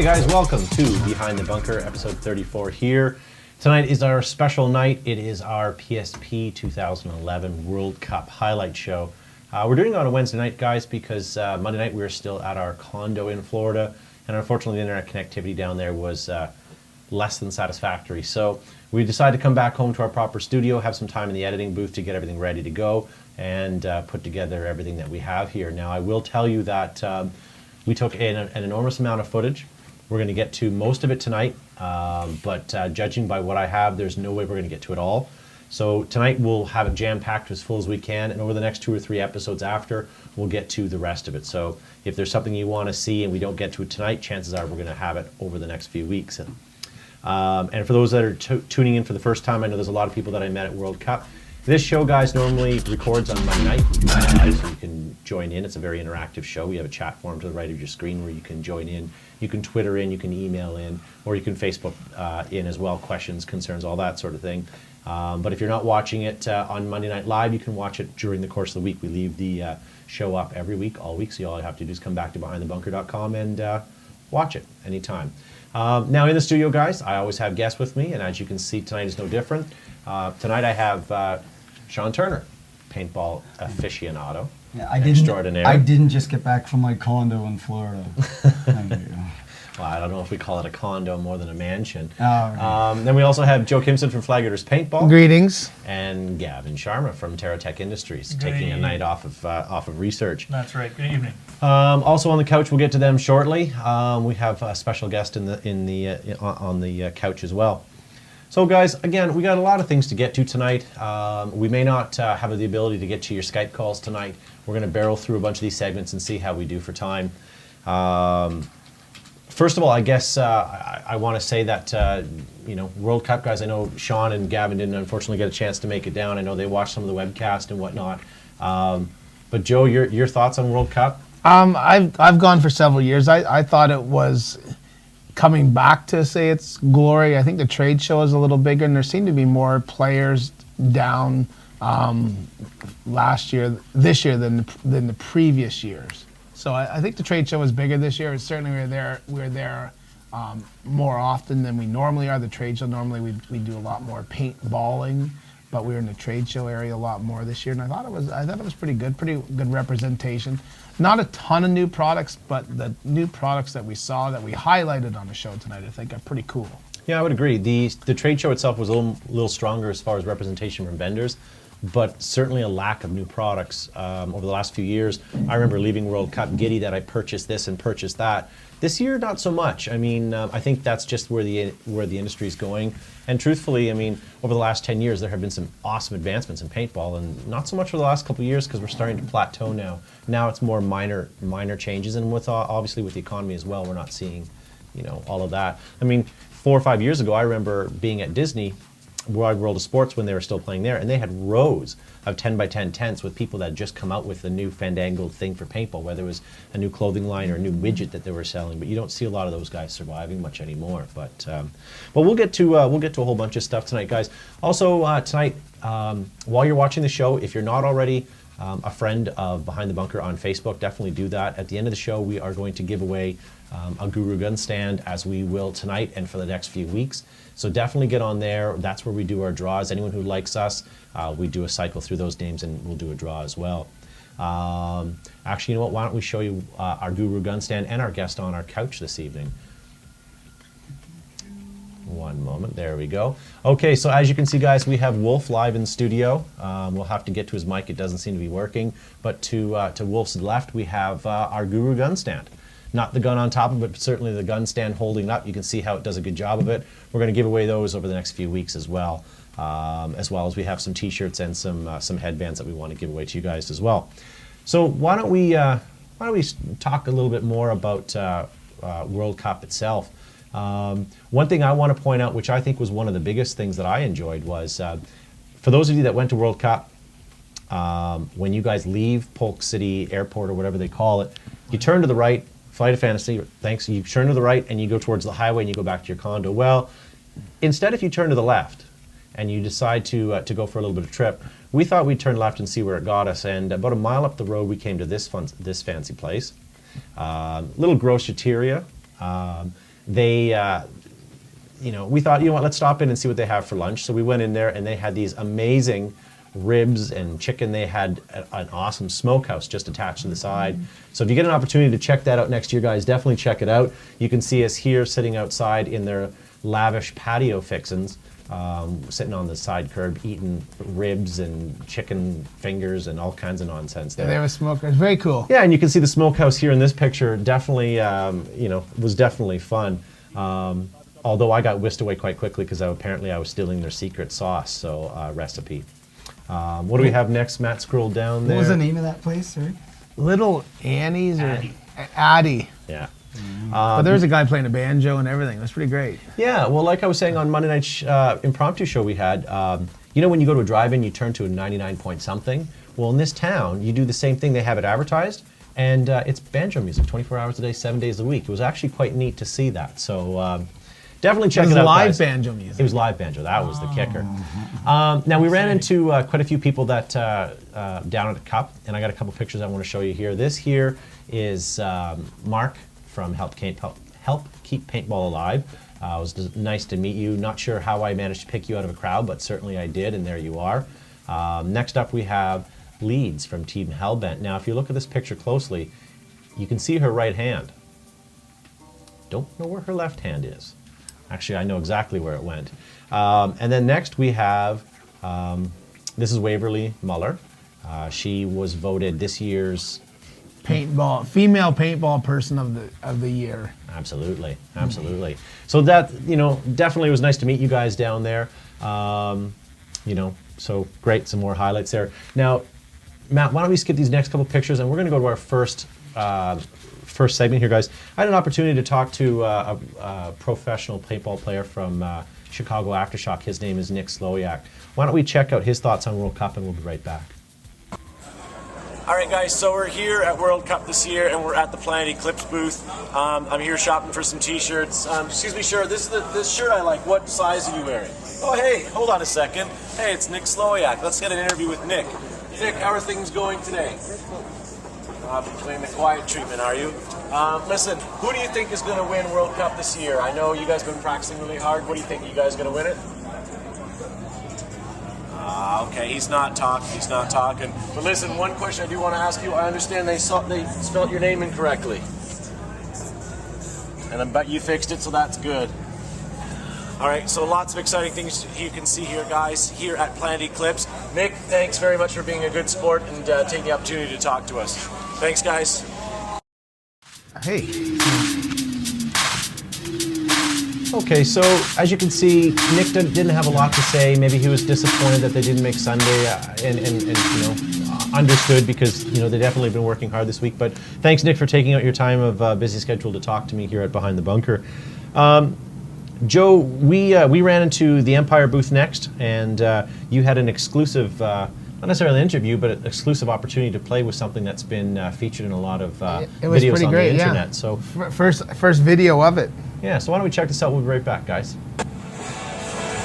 guys, welcome to Behind the Bunker, episode 34 here. Tonight is our special night. It is our PSP 2011 World Cup highlight show. We're doing it on a Wednesday night, guys, because Monday night we were still at our condo in Florida, and unfortunately the internet connectivity down there was less than satisfactory. So we decided to come back home to our proper studio, have some time in the editing booth to get everything ready to go, and put together everything that we have here. Now, I will tell you that we took an enormous amount of footage. We're going to get to most of it tonight, but judging by what I have, there's no way we're going to get to it all. So tonight we'll have it jam-packed as full as we can, and over the next 2 or 3 episodes after, we'll get to the rest of it. So if there's something you want to see and we don't get to it tonight, chances are we're going to have it over the next few weeks. And for those that are tuning in for the first time, I know there's a lot of people that I met at World Cup. This show, guys, normally records on Monday night. We do that live, so you can join in. It's a very interactive show. We have a chat forum to the right of your screen where you can join in. You can Twitter in, you can email in, or you can Facebook in as well, questions, concerns, all that sort of thing. But if you're not watching it on Monday Night Live, you can watch it during the course of the week. We leave the show up every week, all week, so all you have to do is come back to BehindTheBunker.com and watch it anytime. Now in the studio, guys, I always have guests with me, and as you can see, tonight is no different. Tonight I have Sean Turner, paintball aficionado. Yeah, extraordinaire. I didn't just get back from my condo in Florida. Thank you. Well, I don't know if we call it a condo more than a mansion. Oh, right. Then we also have Joe Kimson from Flaggetters Paintball. Greetings. And Gavin Sharma from TerraTech Industries, taking a night off of research. That's right. Good evening. Also on the couch, we'll get to them shortly. We have a special guest on the couch as well. So guys, again, we got a lot of things to get to tonight. We may not have the ability to get to your Skype calls tonight. We're going to barrel through a bunch of these segments and see how we do for time. First of all, I guess I want to say that, World Cup, guys, I know Sean and Gavin didn't unfortunately get a chance to make it down. I know they watched some of the webcast and whatnot. But Joe, your thoughts on World Cup? I've gone for several years. I thought it was coming back to say its glory. I think the trade show is a little bigger, and there seemed to be more players down this year than the previous years. So I think the trade show is bigger this year. Certainly we're there more often than we normally are. The trade show, normally we do a lot more paintballing, but we were in the trade show area a lot more this year, and I thought it was pretty good representation. Not a ton of new products, but the new products that we saw that we highlighted on the show tonight, I think are pretty cool. Yeah, I would agree. The trade show itself was a little stronger as far as representation from vendors, but certainly a lack of new products over the last few years. I remember leaving World Cup giddy that I purchased this and purchased that. This year, not so much. I mean, I think that's just where the industry is going. And truthfully, I mean, over the last 10 years, there have been some awesome advancements in paintball, and not so much for the last couple of years because we're starting to plateau now. Now it's more minor changes, and with obviously with the economy as well, we're not seeing, all of that. I mean, 4 or 5 years ago, I remember being at Disney Wide World of Sports when they were still playing there, and they had rows of 10 by 10 tents with people that had just come out with a new fandangled thing for paintball, whether it was a new clothing line or a new widget that they were selling. But you don't see a lot of those guys surviving much anymore. But we'll get to a whole bunch of stuff tonight, guys. Also tonight, while you're watching the show, if you're not already a friend of Behind the Bunker on Facebook, definitely do that. At the end of the show, we are going to give away a Guru gun stand, as we will tonight and for the next few weeks. So definitely get on there. That's where we do our draws. Anyone who likes us, we do a cycle through those names and we'll do a draw as well. Actually, you know what? Why don't we show you our Guru gun stand and our guest on our couch this evening. One moment. There we go. Okay, so as you can see, guys, we have Wolf live in the studio. We'll have to get to his mic. It doesn't seem to be working. But to Wolf's left, we have our Guru gun stand. Not the gun on top of it, but certainly the gun stand holding up. You can see how it does a good job of it. We're going to give away those over the next few weeks as well as we have some T-shirts and some headbands that we want to give away to you guys as well. So why don't we talk a little bit more about World Cup itself? One thing I want to point out, which I think was one of the biggest things that I enjoyed, was for those of you that went to World Cup, when you guys leave Polk City Airport or whatever they call it, you turn to the right. Flight of Fantasy, thanks. You turn to the right and you go towards the highway and you go back to your condo. Well, instead, if you turn to the left and you decide to go for a little bit of trip, we thought we'd turn left and see where it got us. And about a mile up the road, we came to this fancy place, little grosseria. they, we thought, you know what, let's stop in and see what they have for lunch. So we went in there, and they had these amazing ribs and chicken. They had an awesome smokehouse just attached to the side. So if you get an opportunity to check that out next year, guys, definitely check it out. You can see us here sitting outside in their lavish patio fixins, sitting on the side curb, eating ribs and chicken fingers and all kinds of nonsense there. They have a smoker. It's very cool. Yeah, and you can see the smokehouse here in this picture. Definitely, was definitely fun. Although I got whisked away quite quickly because apparently I was stealing their secret sauce. So recipe. What do we have next? Matt scrolled down there. What was the name of that place, sir? Little Annie's or Addie. Yeah. But there's a guy playing a banjo and everything. That's pretty great. Yeah, well, like I was saying on Monday night's impromptu show we had, when you go to a drive-in, you turn to a 99 point something. Well, in this town, you do the same thing. They have it advertised, and it's banjo music 24 hours a day, 7 days a week. It was actually quite neat to see that. So definitely check it out, live guys. banjo music. It was live banjo. That was the kicker. Now, we ran into quite a few people that down at the Cup, and I got a couple pictures I want to show you here. This here is Mark from Help Keep Paintball Alive. It was nice to meet you. Not sure how I managed to pick you out of a crowd, but certainly I did, and there you are. Next up, we have Leeds from Team Hellbent. Now, if you look at this picture closely, you can see her right hand. Don't know where her left hand is. Actually, I know exactly where it went. And then next we have, this is Waverly Muller. She was voted this year's Paintball, female paintball person of the year. Absolutely, absolutely. So that, definitely was nice to meet you guys down there. So great, some more highlights there. Now, Matt, why don't we skip these next couple pictures, and we're going to go to our first segment here, guys. I had an opportunity to talk to a professional paintball player from Chicago Aftershock. His name is Nick Slowiak. Why don't we check out his thoughts on World Cup, and we'll be right back. All right, guys, so we're here at World Cup this year, and we're at the Planet Eclipse booth. I'm here shopping for some T-shirts. Excuse me, sir, this shirt I like. What size are you wearing? Oh, hey, hold on a second. Hey, it's Nick Slowiak. Let's get an interview with Nick. Nick, how are things going today? Playing the quiet treatment, are you? Listen, who do you think is going to win World Cup this year? I know you guys have been practicing really hard. What do you think? Are you guys going to win it? Okay, he's not talking. But listen, one question I do want to ask you. I understand they spelled your name incorrectly. And I bet you fixed it, so that's good. All right, so lots of exciting things you can see here, guys, here at Planet Eclipse. Nick, thanks very much for being a good sport and taking the opportunity to talk to us. Thanks, guys. Hey. Okay, so as you can see, Nick didn't have a lot to say. Maybe he was disappointed that they didn't make Sunday, and understood because they definitely been working hard this week. But thanks, Nick, for taking out your time of busy schedule to talk to me here at Behind the Bunker. Joe, we ran into the Empire booth next, and you had an exclusive, not necessarily an interview, but an exclusive opportunity to play with something that's been featured in a lot of videos on the internet. So first video of it. Yeah, so why don't we check this out? We'll be right back, guys.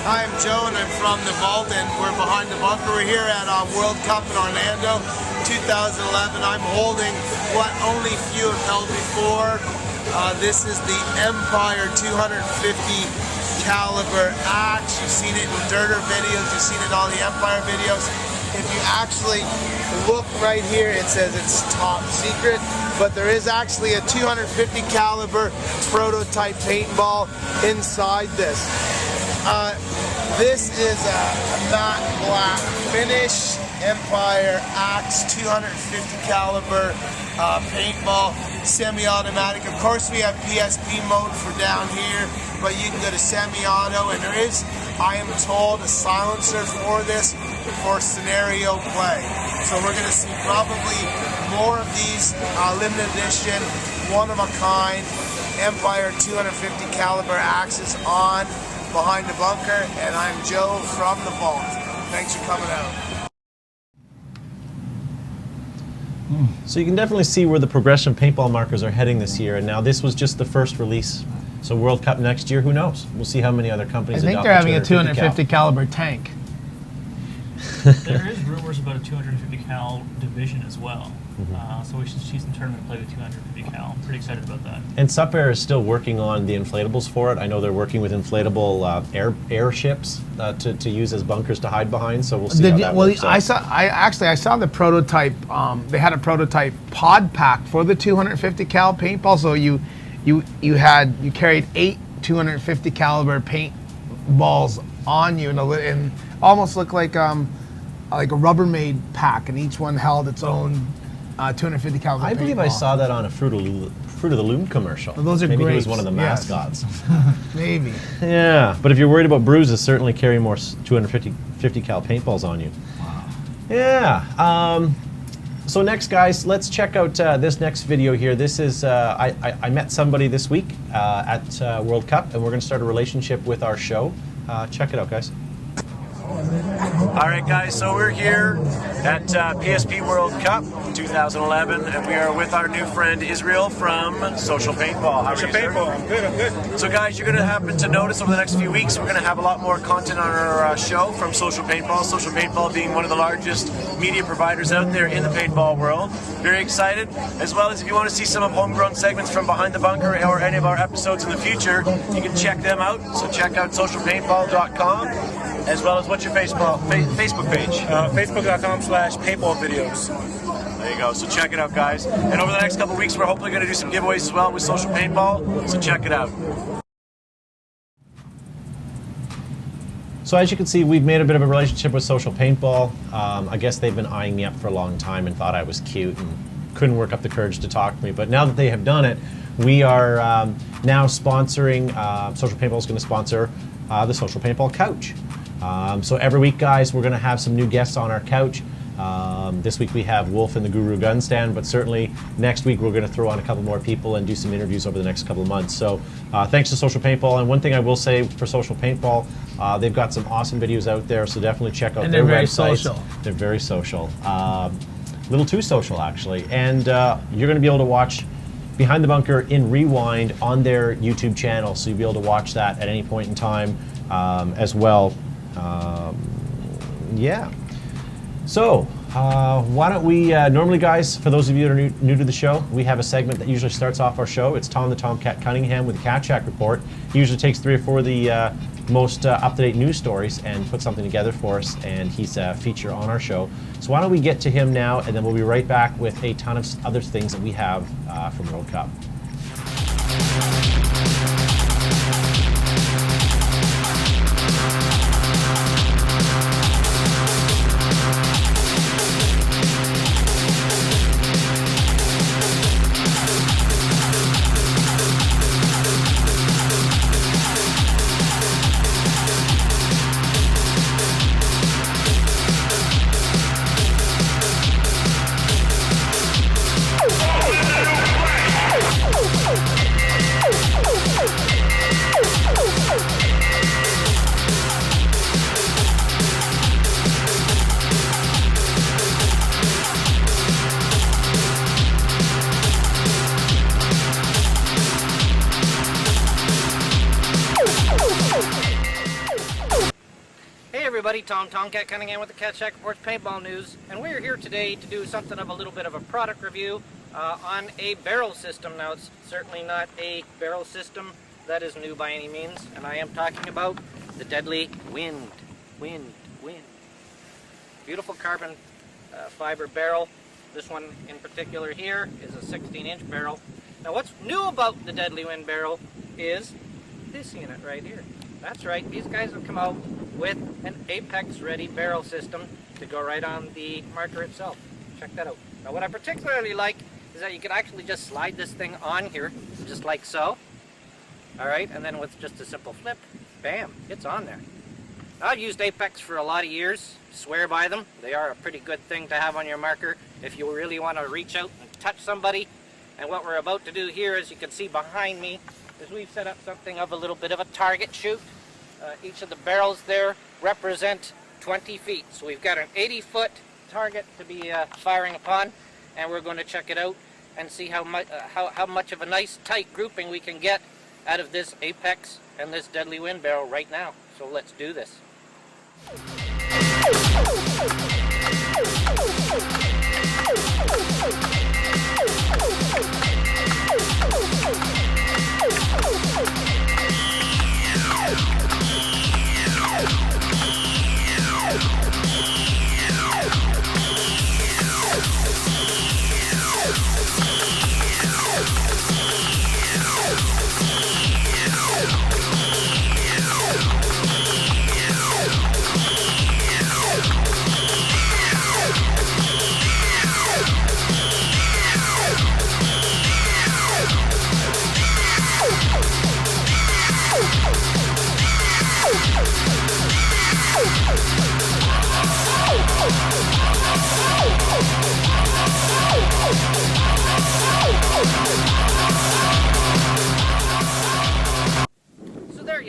Hi, I'm Joe, and I'm from the Vault, and we're Behind the Bunker. We're here at World Cup in Orlando, 2011. I'm holding what only few have held before. This is the Empire 250 caliber axe. You've seen it in Dirter videos. You've seen it in all the Empire videos. If you actually look right here, it says it's top secret, but there is actually a 250 caliber prototype paintball inside this. This is a matte black finish Empire Axe 250 caliber paintball, semi-automatic. Of course, we have PSP mode for down here, but you can go to semi-auto, and there is, I am told, a silencer for this for scenario play. So we're going to see probably more of these limited edition, one-of-a-kind Empire 250 caliber axes on Behind the Bunker, and I'm Joe from the Vault. Thanks for coming out. So you can definitely see where the progression paintball markers are heading this year, and now this was just the first release. So World Cup next year, who knows? We'll see how many other companies I think they're having a 250 caliber tank. There is rumors about a 250 cal division as well. So we should see some tournament play with 250 cal. I'm pretty excited about that. And Supair is still working on the inflatables for it. I know they're working with inflatable airships to use as bunkers to hide behind. So we'll see how that works out. I saw the prototype. They had a prototype pod pack for the 250 cal paintball. So you carried 8 250 caliber paintballs on you, and almost looked like a Rubbermaid pack, and each one held its own 250 caliber. I believe paintball. I saw that on a Fruit of the Loom commercial. Well, those are Maybe great. he was one of the mascots. Maybe. Yeah, but if you're worried about bruises, certainly carry more 250 cal paintballs on you. Wow. Yeah. So next, guys, let's check out this next video here. This is, I met somebody this week at World Cup, and we're going to start a relationship with our show. Check it out, guys. All right, guys, so we're here at PSP World Cup 2011, and we are with our new friend Israel from Social Paintball. How are you, Paintball, I'm good. So, guys, you're going to happen to notice over the next few weeks, we're going to have a lot more content on our show from Social Paintball. Social Paintball being one of the largest media providers out there in the paintball world. Very excited, as well as if you want to see some of homegrown segments from Behind the Bunker or any of our episodes in the future, you can check them out. So check out socialpaintball.com, as well as what's your Facebook page? Facebook.com/paintball videos. There you go. So check it out, guys. And over the next couple of weeks, we're hopefully going to do some giveaways as well with Social Paintball. So check it out. So as you can see, we've made a bit of a relationship with Social Paintball. I guess they've been eyeing me up for a long time and thought I was cute and couldn't work up the courage to talk to me. But now that they have done it, we are now sponsoring, Social Paintball is going to sponsor the Social Paintball Couch. So every week, guys, we're going to have some new guests on our couch. This week we have Wolf and the Guru Gun Stand, but certainly next week we're going to throw on a couple more people and do some interviews over the next couple of months. So thanks to Social Paintball. And one thing I will say for Social Paintball, they've got some awesome videos out there, so definitely check out their websites. Social. They're very social. A little too social, actually. And you're going to be able to watch Behind the Bunker in Rewind on their YouTube channel, so you'll be able to watch that at any point in time as well. Yeah. So, why don't we, normally guys, for those of you that are new to the show, we have a segment that usually starts off our show. It's Tom the Tomcat Cunningham with the Cat Shack Report. He usually takes 3 or 4 of the most up-to-date news stories and puts something together for us, and he's a feature on our show. So why don't we get to him now, and then we'll be right back with a ton of other things that we have from World Cup. everybody, Tom Tomcat Cunningham with the Cat Shack Reports Paintball News, and we're here today to do something of a little bit of a product review on a barrel system. Now, it's certainly not a barrel system that is new by any means, and I am talking about the Deadly Wind. Beautiful carbon fiber barrel. This one in particular here is a 16-inch barrel. Now, what's new about the Deadly Wind barrel is this unit right here. That's right, these guys have come out with an Apex-ready barrel system to go right on the marker itself. Check that out. Now, what I particularly like is that you can actually just slide this thing on here, just like so. All right, and then with just a simple flip, bam, it's on there. I've used Apex for a lot of years, swear by them. They are a pretty good thing to have on your marker if you really want to reach out and touch somebody. And what we're about to do here, as you can see behind me, is we've set up something of a little bit of a target shoot. Each of the barrels there represent 20 feet. So we've got an 80-foot target to be firing upon, and we're going to check it out and see how much of a nice tight grouping we can get out of this Apex and this Deadly Wind barrel right now. So let's do this.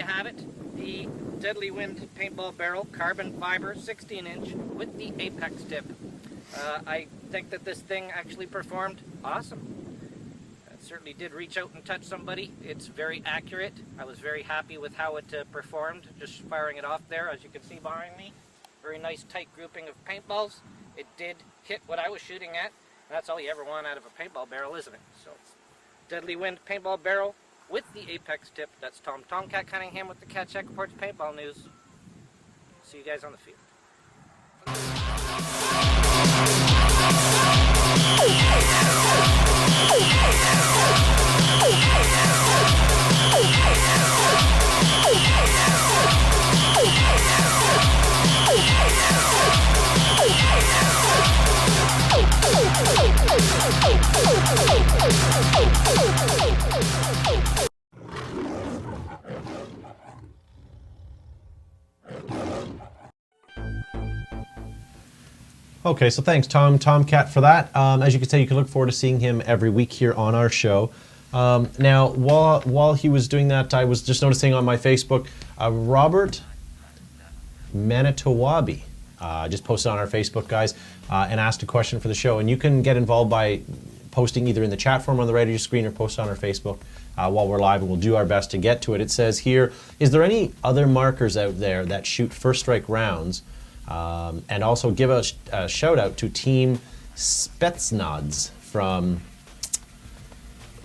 you have it. The Deadly Wind paintball barrel, carbon fiber, 16-inch with the apex tip. I think that this thing actually performed awesome. It certainly did reach out and touch somebody. It's very accurate. I was very happy with how it performed, just firing it off there, as you can see behind me. Very nice tight grouping of paintballs. It did hit what I was shooting at. That's all you ever want out of a paintball barrel, isn't it? So, Deadly Wind paintball barrel with the apex tip. That's Tom Tomcat Cunningham with the Cat Check Reports Paintball News. See you guys on the field. Okay, so thanks, Tomcat, for that. As you can say, you can look forward to seeing him every week here on our show. Now, while he was doing that, I was just noticing on my Facebook, Robert Manitowabi just posted on our Facebook, guys, and asked a question for the show. And you can get involved by posting either in the chat form on the radio screen or post on our Facebook while we're live, and we'll do our best to get to it. It says here, is there any other markers out there that shoot first strike rounds? And also give a shout out to Team Spetsnaz from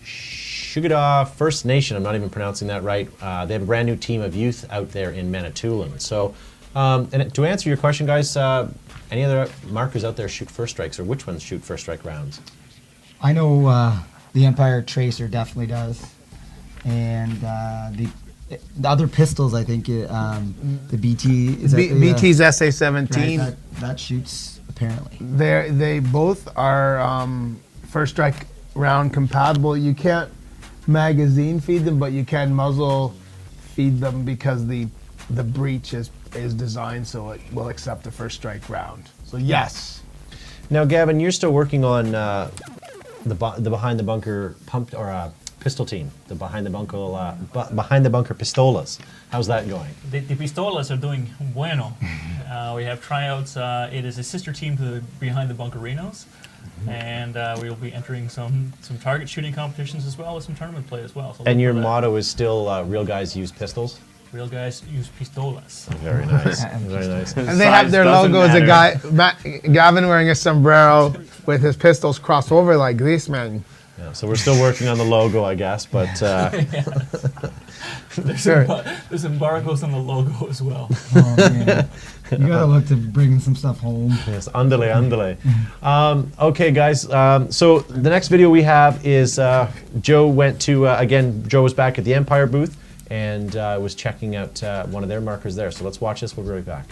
Shugada First Nation. I'm not even pronouncing that right. They have a brand new team of youth out there in Manitoulin. So, and to answer your question, guys, any other markers out there shoot first strikes, or which ones shoot first strike rounds? I know the Empire Tracer definitely does, and the other pistols, I think, the BT is BT's SA-17. Right, that shoots apparently. They both are first strike round compatible. You can't magazine feed them, but you can muzzle feed them because the breech is designed so it will accept a first strike round. So yes. Now, Gavin, you're still working on the behind the bunker pump or pistol team, the behind the bunker pistolas. How's that going? The pistolas are doing bueno. We have tryouts. It is a sister team to the Behind the Bunker Renos, and we will be entering some target shooting competitions as well as some tournament play as well. So and your motto is still real guys use pistols? Real guys use pistolas. Very nice. Very nice. And they have their logo as a guy, Gavin wearing a sombrero with his pistols crossed over like this, man. Yeah, so we're still working on the logo, I guess, but there's embargoes on the logo as well. Oh, man. You gotta look to bring some stuff home. Yes, andale. Okay, guys. So the next video we have is Joe went to again. Joe was back at the Empire booth and was checking out one of their markers there. So let's watch this. We'll be right back.